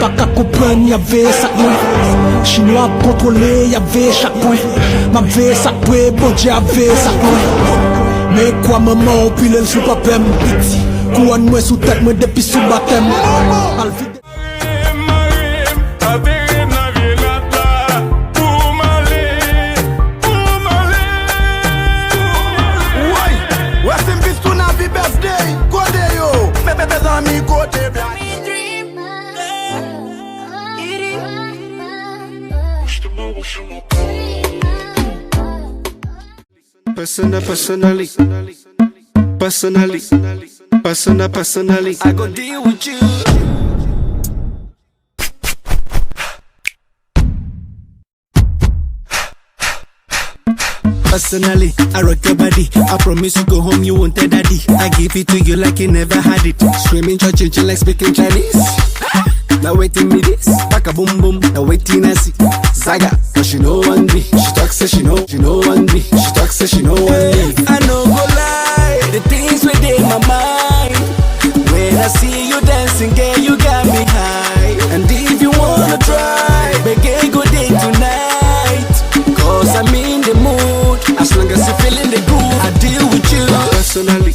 Pas qu'à comprendre, y'avait ça point. Chinois contrôlé, y'avait chaque point. M'avait ça point, bon Dieu avait ça point. Mais quoi maman, puis le sous papem. Couronne moi sous tête, moi depuis sous baptême. Personally, I go deal with you. Personally, I rock your body. I promise you go home, you won't tell daddy. I give it to you like you never had it. Screaming, church, like speaking Chinese. Now waiting me this, back a boom boom. Now waiting I see Zaga, but she know one me. She talks say she know one me. She talks say she know one me. I know go lie, the things within my mind. When I see you dancing, girl, you got me high. And if you wanna try, begin good day tonight. Cause I'm in the mood, as long as you're feeling the groove, I deal with you. Personally.